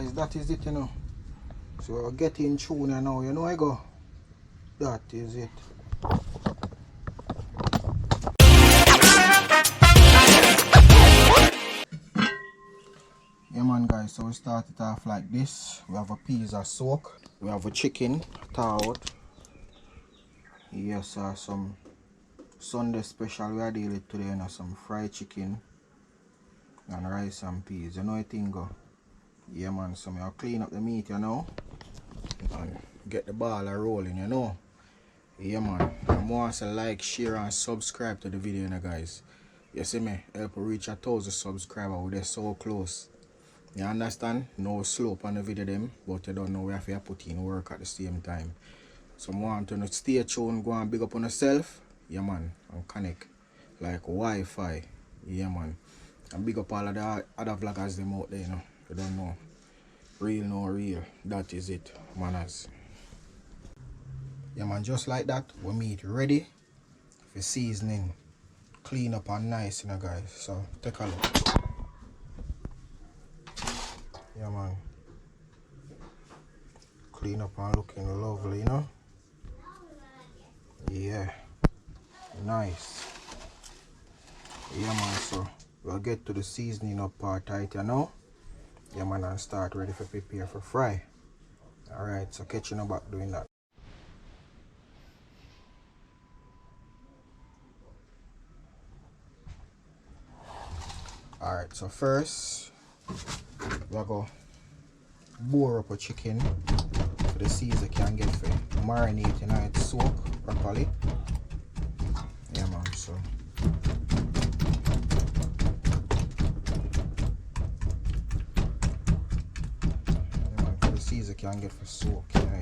guys, that is it, you know. So we're getting tuna now, you know I go. That is it. Yeah man guys, so we start it off like this. We have a pizza soak. We have a chicken thawed. Yes, some Sunday special we are dealing with today, you know, some fried chicken and rice and peas. You know what thing go? Yeah man, so I'll clean up the meat, you know, and get the ball rolling, you know. Yeah man, and want to like, share and subscribe to the video, you know guys. You see me, help reach 1,000 subscribers. We're so close. You understand? No slope on the video them, but you don't know we have to put in work at the same time. So I want to stay tuned, go and big up on yourself. Yeah man, and connect like Wi-Fi. Yeah man. And big up all of the other vloggers them out there, you know. You don't know. Real no real. That is it, manners. Yeah man, just like that, we meat ready for seasoning. Clean up and nice, you know guys. So take a look. Yeah man. Clean up and looking lovely, you know. Yeah. Nice. Yeah man, so we'll get to the seasoning up part right, you know. Yeah man, and start ready for prepare for fry. Alright, so catch you back doing that. Alright, so first we'll go boil up a chicken for the season can get for marinate, you know, it soak properly. Yeah man, so yeah man, for the season can get for soak, you know.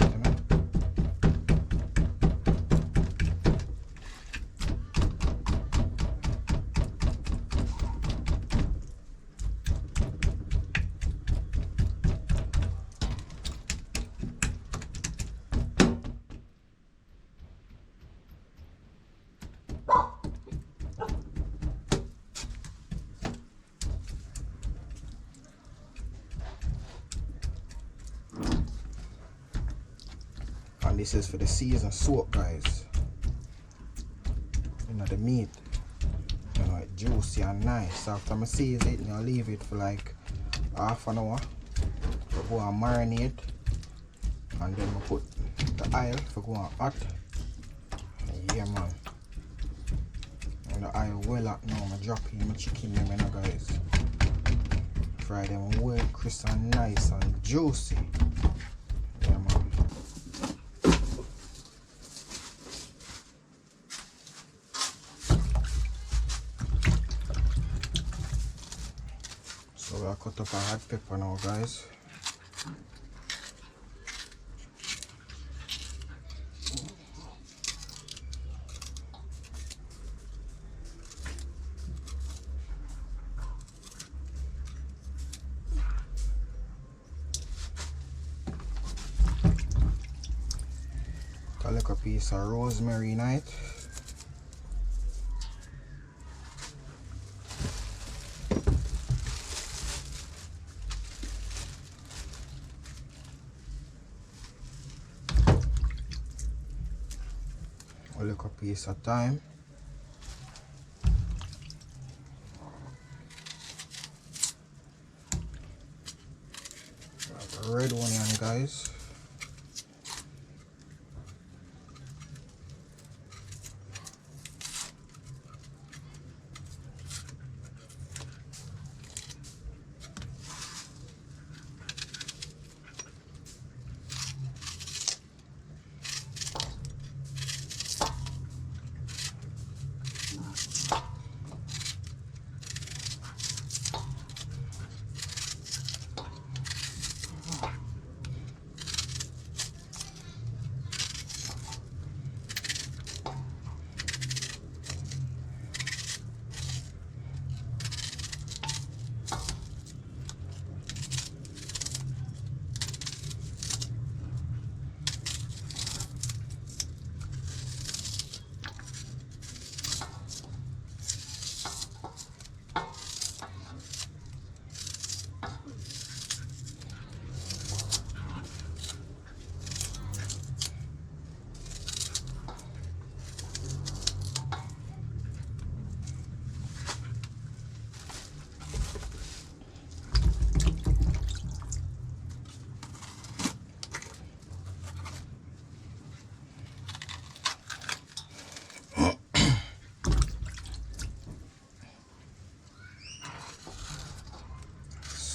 And this is for the season soak, guys. You know, the meat, you know, it's juicy and nice. After I season it, you leave it for like half an hour. We go and marinate, and then we put the oil for go on hot. Yeah man. And the oil well hot now, I drop in my chicken them, you know guys. Fry them well crisp and nice and juicy. Yeah man. So we'll cut up a hot pepper now, guys. A little piece of rosemary in it. A little piece of thyme. A red onion, guys.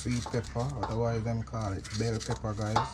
sweet pepper, otherwise them call it bell pepper, guys.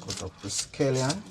Cut up the scallion.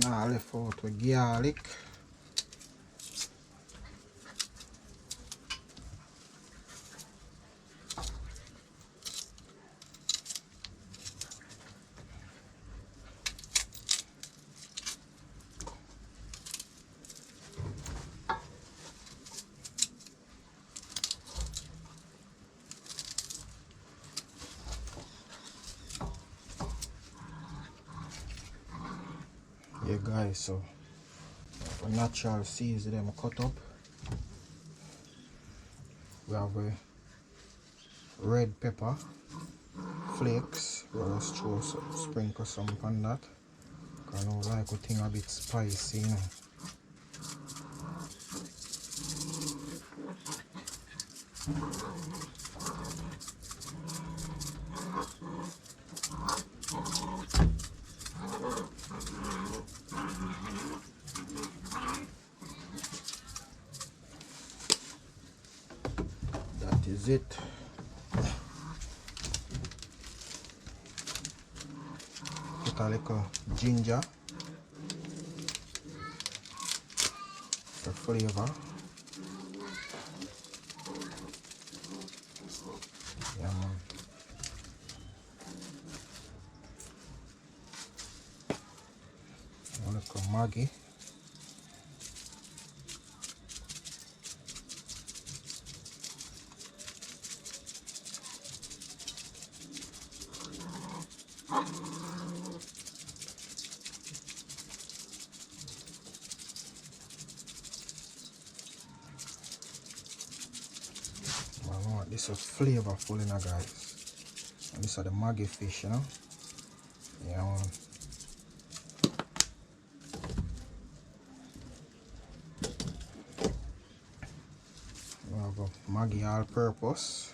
Now left out with garlic. Yeah guys, so the natural seeds them cut up. We have a red pepper flakes. We'll just throw some, sprinkle some on that. Cause I don't like a thing a bit spicy, you know. That is it. Put a little ginger for flavor. Yeah, man. A little Maggi. This is flavorful, you know, guys. And these are the Maggi fish, you know. Yeah, man. We have a Maggi all-purpose.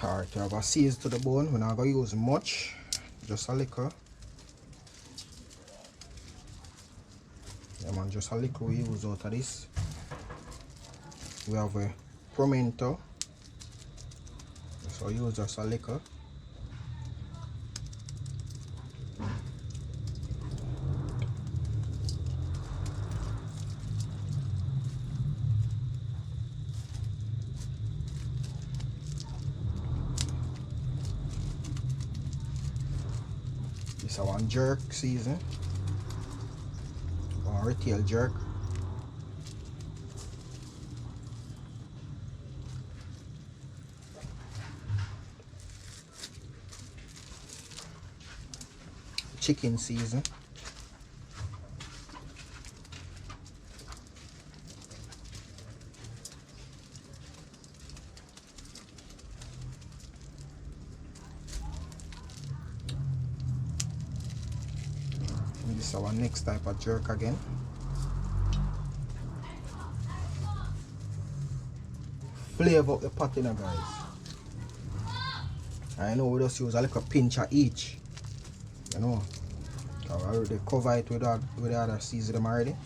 Alright, we have a season to the bone. We're not going to use much, just a little. Yeah, man, just a little we use out of this. We have a pimento, so use just a little. This is one jerk season. One retail jerk. Chicken season. And this is our next type of jerk again. Flavor up the pot, you know, guys. I know we just use a little pinch of each. You know, I already cover it with the other season already.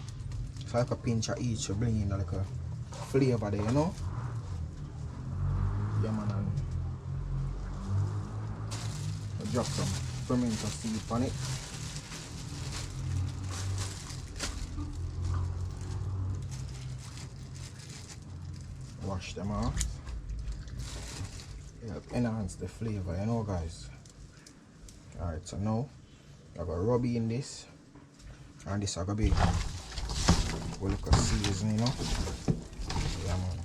So like a pinch of each to bring in a little flavor there, you know. Yeah, man, and I drop some fermenter seed on it. Wash them off. Help enhance the flavor, you know, guys. Alright, so now I'm gonna rub in this, and this is gonna be a little seasoning, you know. Yeah, man.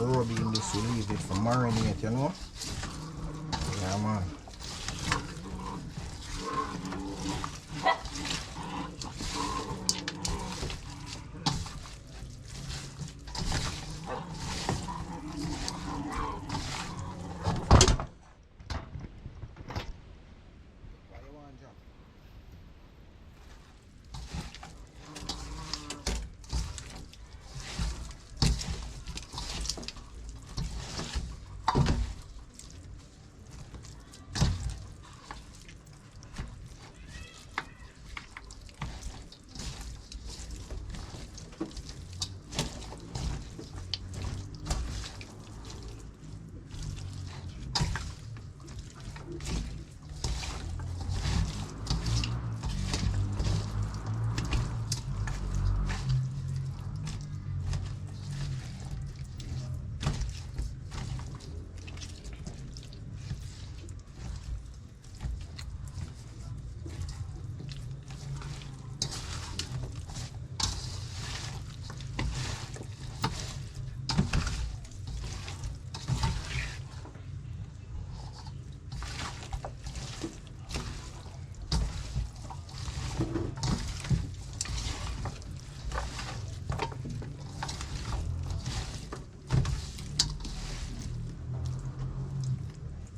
Rubbing this, we leave it for marinate, you know. Yeah, man.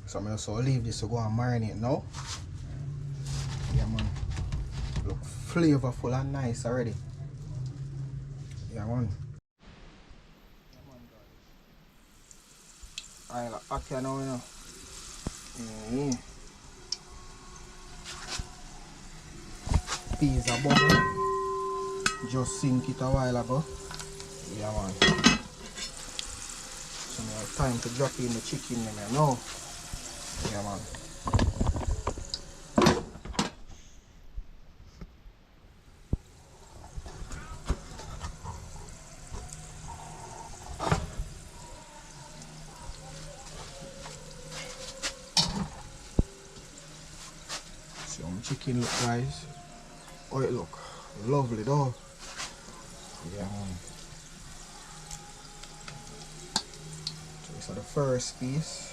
So I'm just going to leave this to go and marinate now. Yeah, man. Look flavorful and nice already. Yeah, man. Alright, okay now, you know. Peas are bubble. Just sink it a while ago. Yeah, man. So now it's time to drop in the chicken in there now. Yeah, man. See how my chicken look, guys. Oh, it look lovely though. Yeah, man. So this is the first piece.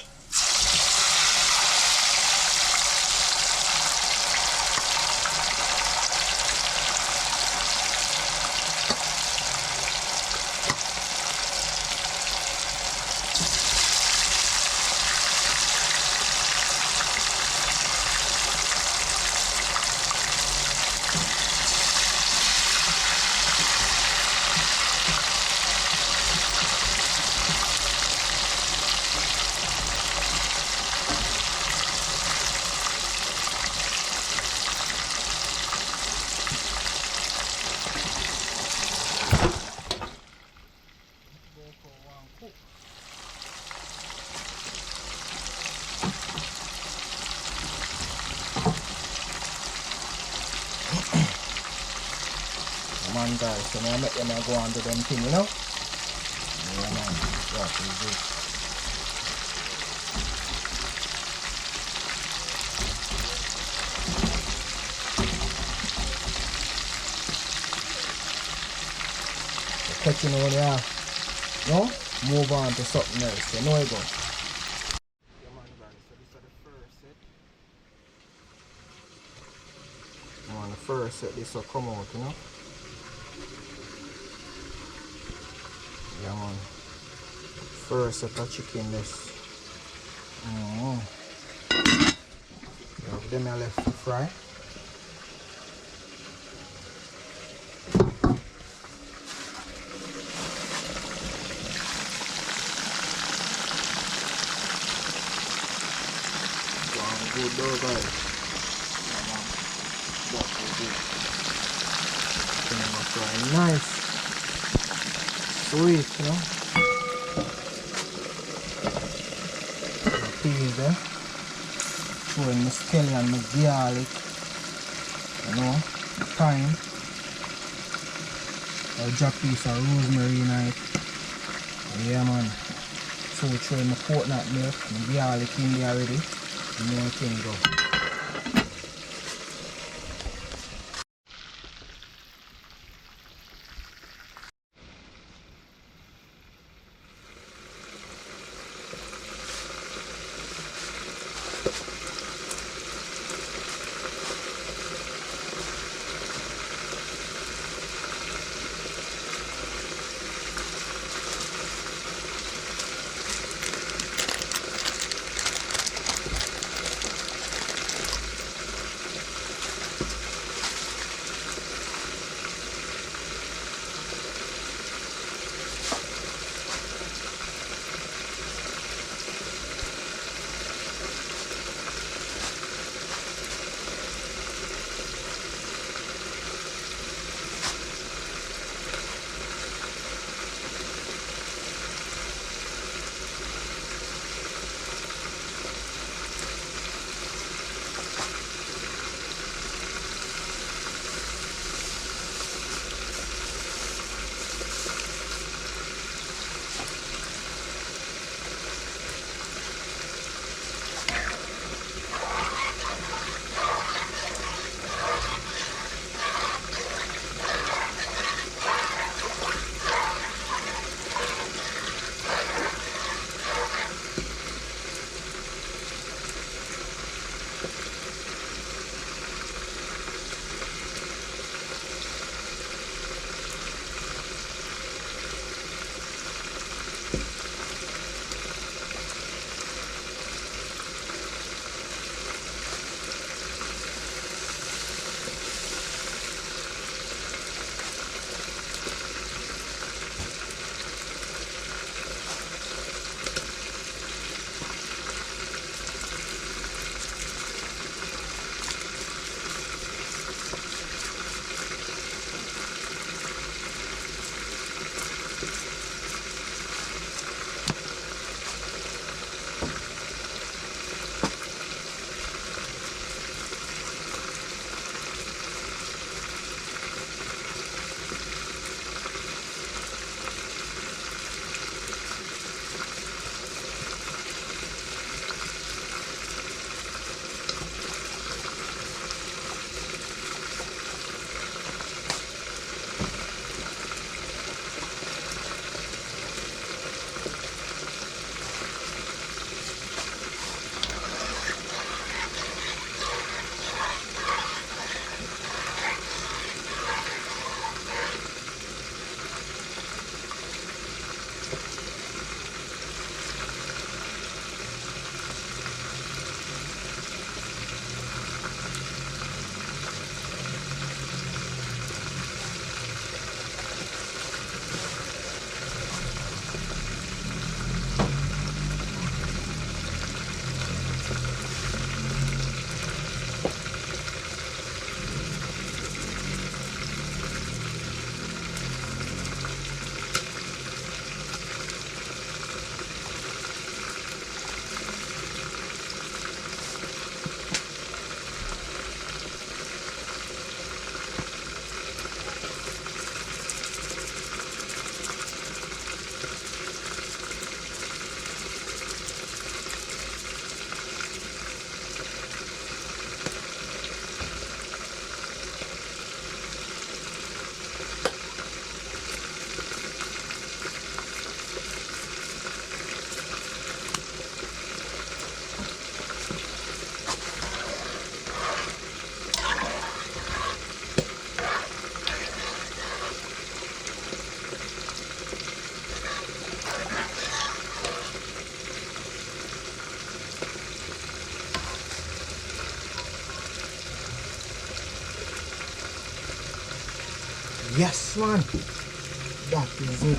guys. So now I make them go on to them thing, you know? Yeah man, that is it. So catching on there, no? Move on to something else, you know it go. Yeah man guys, so this is the first set. On the first set this will come out, you know? Yeah man. First set of chicken this. Yeah, them I left to fry. Good though guys. Yeah man. That's so good. Them I fry nice. Sweet, you know? The peas there. Throwing my scallion, my garlic, you know, thyme. I'll drop a piece of rosemary in it. Yeah man. So throwing my coconut milk, my garlic in there already. You know what thing go. Yes, man. That is it.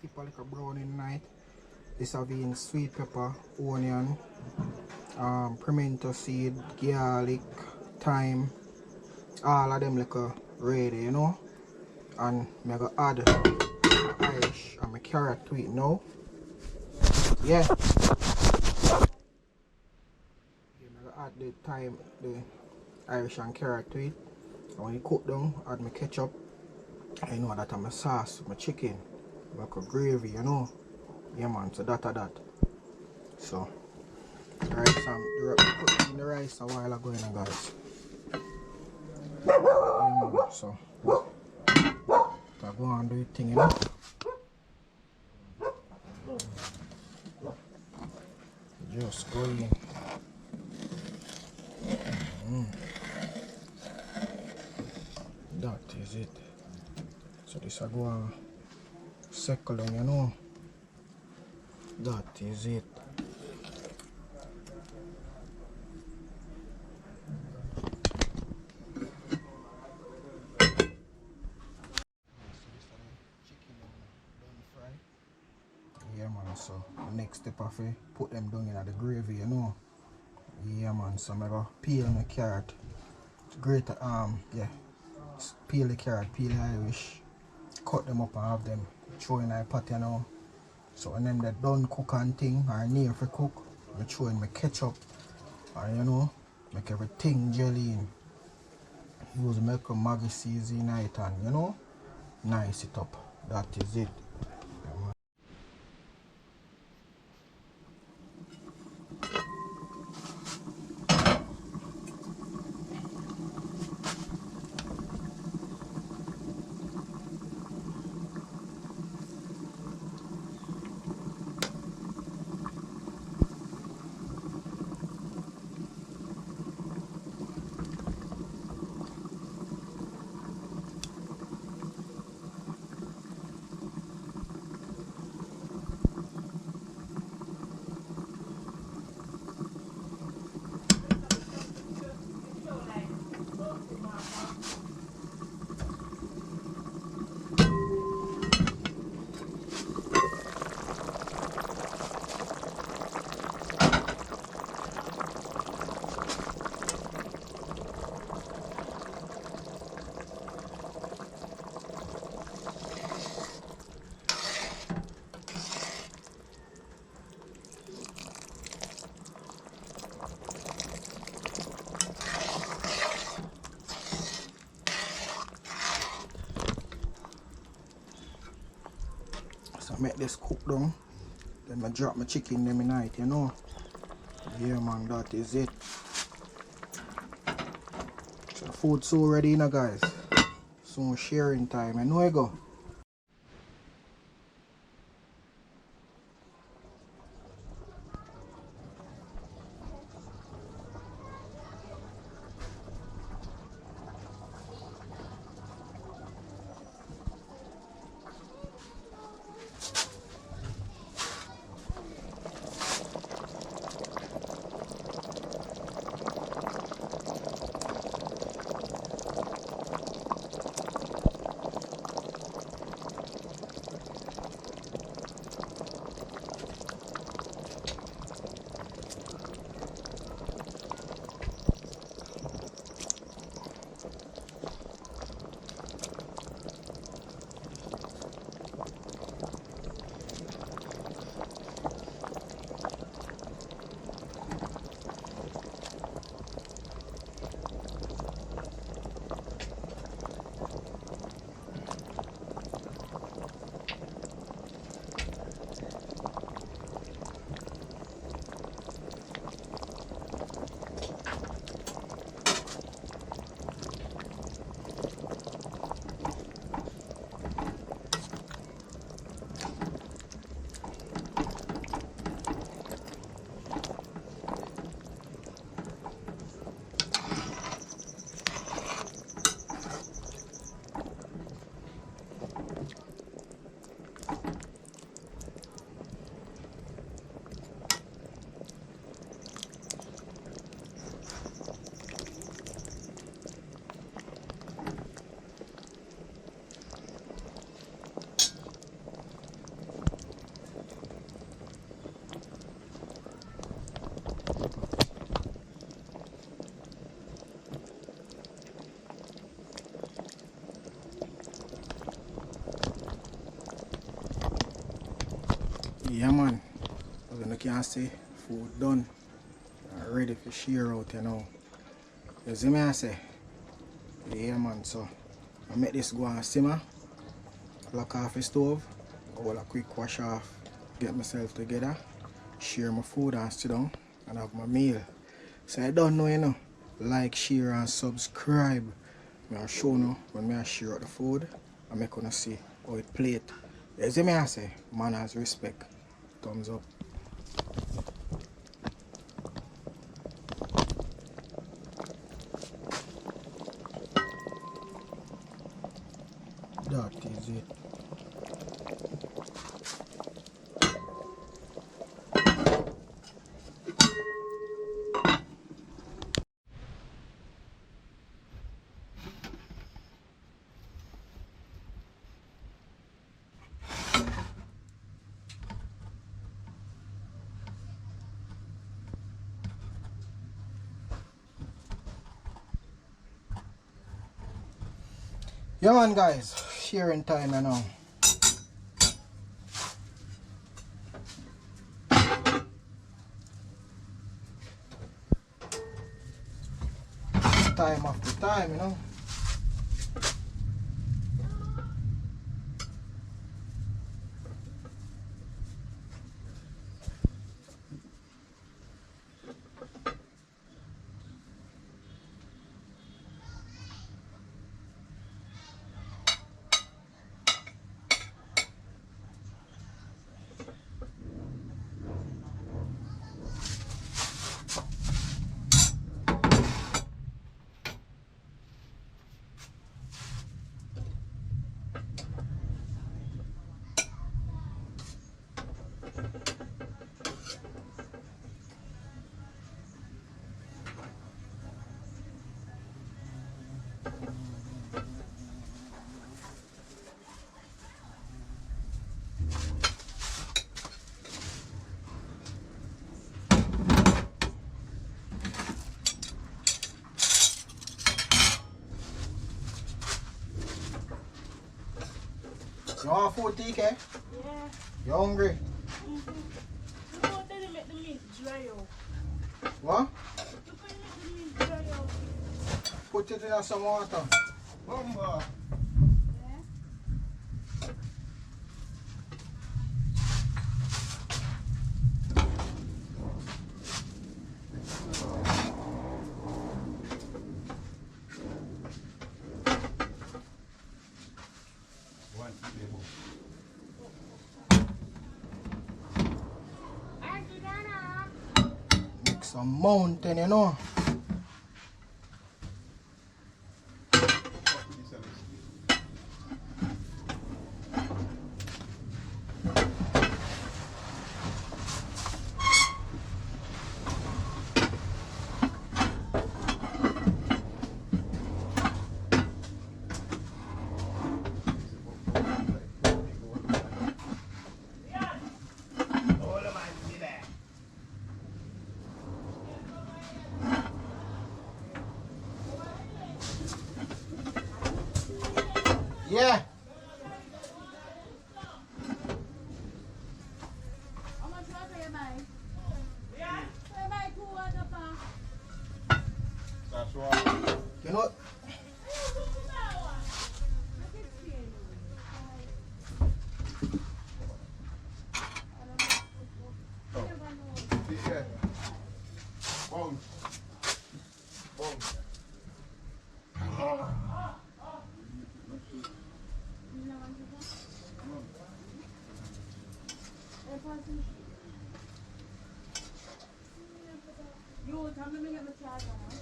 Keep a little brown in night. This have been sweet pepper, onion, pimento seed, garlic, thyme, all of them like ready, you know. And I'm gonna add Irish and my carrot to it now. Yeah. I'm gonna add the thyme, the Irish and carrot to it. And when you cook down, add my ketchup. I know that I'm a sauce with my chicken. Like a gravy, you know. Yeah man, so that. So rice and put in the rice a while ago, you know, guys. Yeah man, so I go and do the thing, you know. Just go in. That is it. So this I go and circle them, you know. That is it. Yeah man, so the next step of it, put them down in the gravy, you know. Yeah man, so I'm gonna peel my carrot. Great yeah. Peel the carrot, peel the Irish, cut them up and have them throw in a pot, you know. So when them they done cook and thing or near for cook, I throw in my ketchup and you know, make everything jelly in. Use make a Maggi season it and you know, nice it up. That is it. So make this cook down. Then I drop my chicken them in night, you know. Yeah man, that is it. So food's so ready, you know guys. Soon sharing time, I know I go. Yeah man, as you can see, food done. Ready for share out, you know. You see me I say? Yeah man, so I make this go and simmer. Lock off the stove. I will a quick wash off. Get myself together. Share my food and sit down and have my meal. So I don't know, you know. Like, share and subscribe. I'll show you when I share out the food. I make you see how it plate. You see me I say? Manners, respect. Thumbs up. That is it. Yeah man guys, sharing time you know. Time after time, you know. You want food, TK? Yeah. You hungry? Look how they make the meat dry out. What? Look how they make the meat dry out. Put it in some water. Bumba. Yeah. Make some mountain, you know. Yeah. How much water you buy? Yeah. I buy 2 water pack. That's right. You know, Yeah. Boom. Boom. You tell me get my charger now.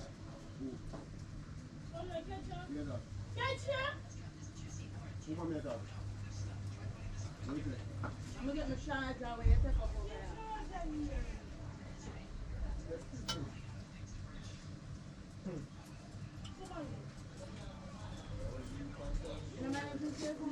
Yeah, dog. Catch ya! Who come here, dog? Wait there. I'm gonna get my charger where you take up over there. You know, man, just here for me.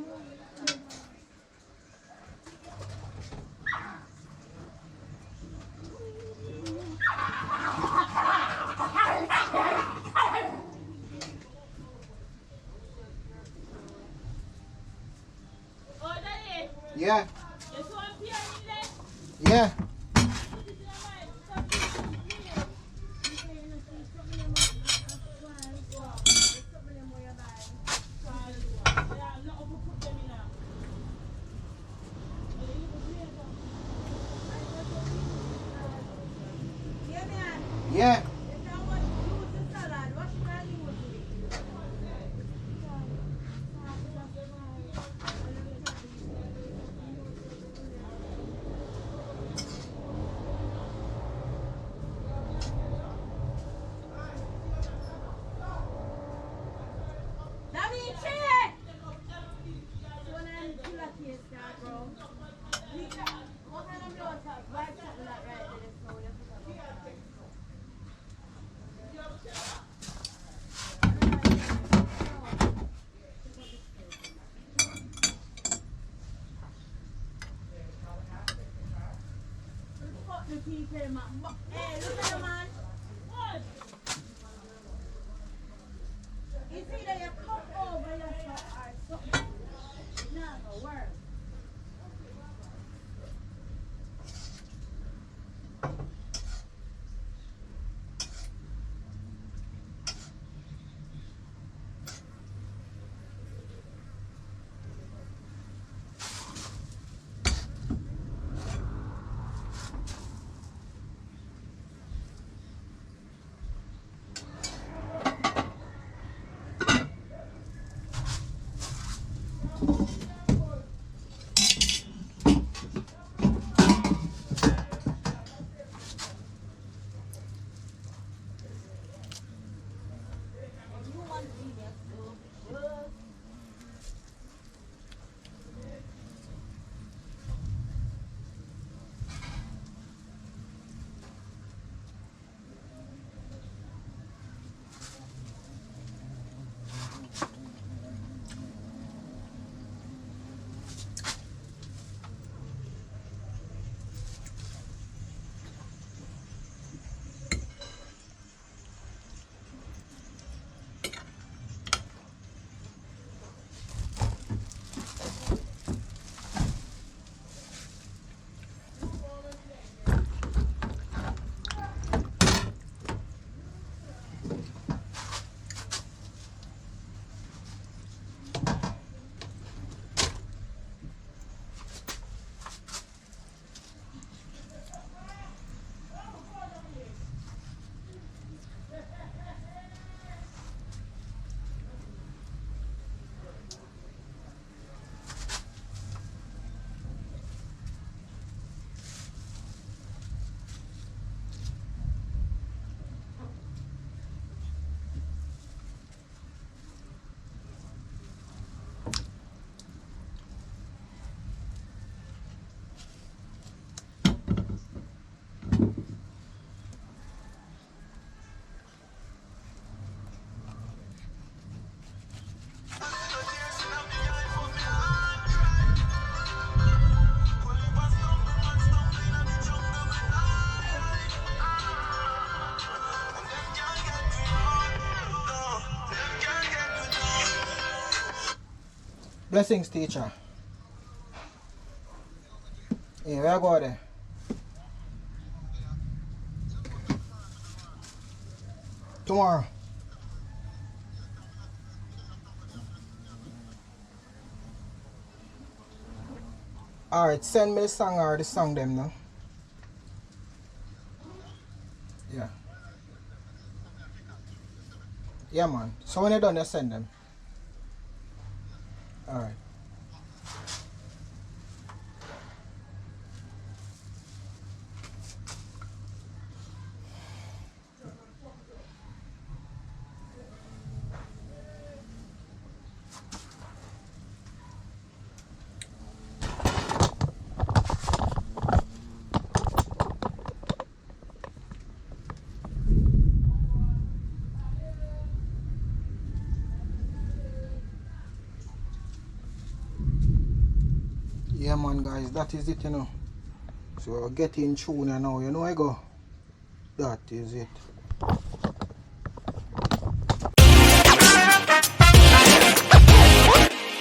Oh, Daddy, yeah. you saw a pear in there? Yeah. Yeah. Hey, look at the man. It's either you come over yourself or something. No, no, work. You want to be there, so. Blessings, teacher. Yeah, where I go there? Tomorrow. Alright, send me the song or the song them now. Yeah. Yeah, man. So when you're done, you send them. Alright. Yeah, man, guys, that is it, you know. So get in tune now, you know I go. That is it.